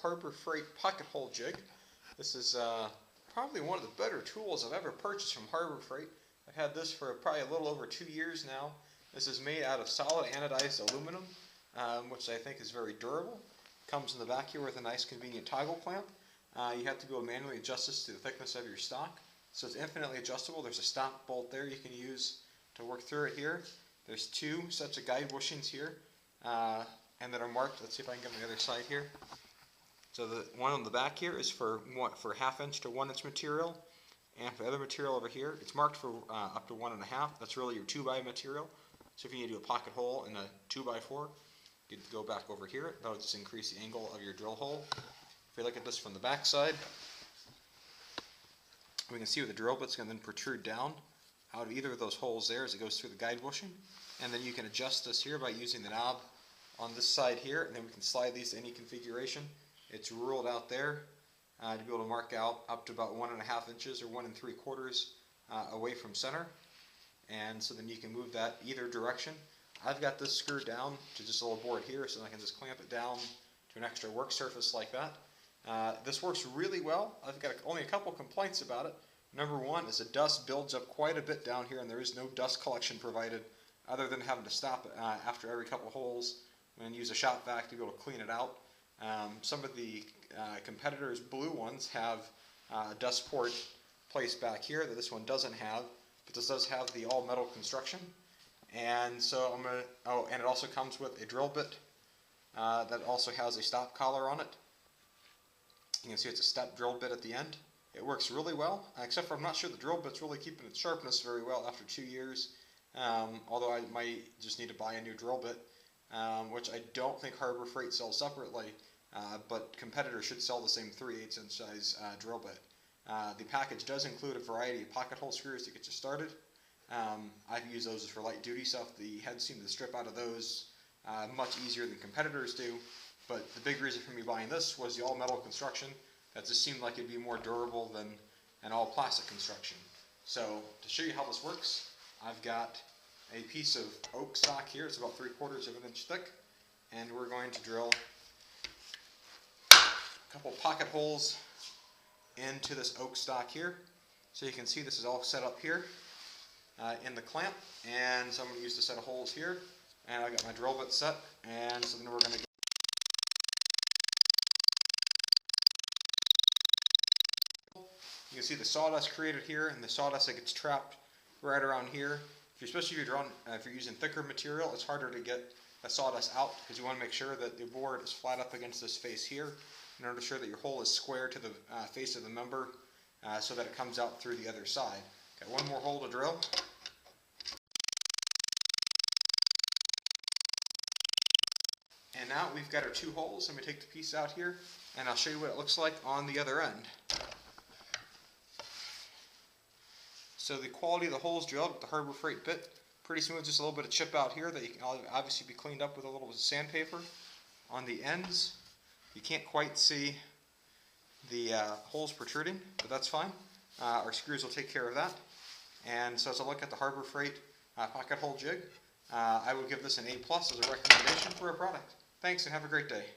Harbor Freight pocket hole jig. This is probably one of the better tools I've ever purchased from Harbor Freight. I've had this for probably a little over 2 years now. This is made out of solid anodized aluminum, which I think is very durable. Comes in the back here with a nice convenient toggle clamp. You have to be able to manually adjust this to the thickness of your stock. So it's infinitely adjustable. There's a stop bolt there you can use to work through it here. There's 2 sets of guide bushings here, and that are marked. Let's see if I can get on the other side here. So the one on the back here is for 1/2 inch to 1 inch material, and for the other material over here, it's marked for up to 1.5. That's really your 2x material. So if you need to do a pocket hole in a 2x4, you go back over here. That'll just increase the angle of your drill hole. If we look at this from the back side, we can see where the drill bit's going to then protrude down out of either of those holes there as it goes through the guide bushing. And then you can adjust this here by using the knob on this side here, and then we can slide these to any configuration. It's ruled out there to be able to mark out up to about 1.5 inches or 1 3/4 away from center. And so then you can move that either direction. I've got this screwed down to just a little board here, so I can just clamp it down to an extra work surface like that. This works really well. I've got only a couple complaints about it. Number one is the dust builds up quite a bit down here, and there is no dust collection provided other than having to stop after every couple holes and use a shop vac to be able to clean it out. Some of the competitors' blue ones have a dust port placed back here that this one doesn't have, but this does have the all metal construction. And so and it also comes with a drill bit that also has a stop collar on it. You can see it's a step drill bit at the end. It works really well, except for I'm not sure the drill bit's really keeping its sharpness very well after 2 years. Although I might just need to buy a new drill bit, which I don't think Harbor Freight sells separately, but competitors should sell the same 3/8 inch size drill bit. The package does include a variety of pocket hole screws to get you started. I've used those for light duty stuff. The heads seem to strip out of those much easier than competitors do, but the big reason for me buying this was the all metal construction. That just seemed like it'd be more durable than an all plastic construction. So to show you how this works, I've got a piece of oak stock here. It's about 3/4 of an inch thick, and we're going to drill a couple pocket holes into this oak stock here. So you can see this is all set up here in the clamp, and so I'm going to use the set of holes here, and I've got my drill bit set, and so then we're going to go. You can see the sawdust created here, and the sawdust that gets trapped right around here. Especially if you're using thicker material, it's harder to get the sawdust out because you want to make sure that the board is flat up against this face here in order to ensure that your hole is square to the face of the member so that it comes out through the other side. Got one more hole to drill. And now we've got our 2 holes. Let me take the piece out here, and I'll show you what it looks like on the other end. So the quality of the holes drilled with the Harbor Freight bit, pretty smooth, just a little bit of chip out here that you can obviously be cleaned up with a little sandpaper. On the ends, you can't quite see the holes protruding, but that's fine. Our screws will take care of that. And so as I look at the Harbor Freight pocket hole jig, I would give this an A+ as a recommendation for a product. Thanks, and have a great day.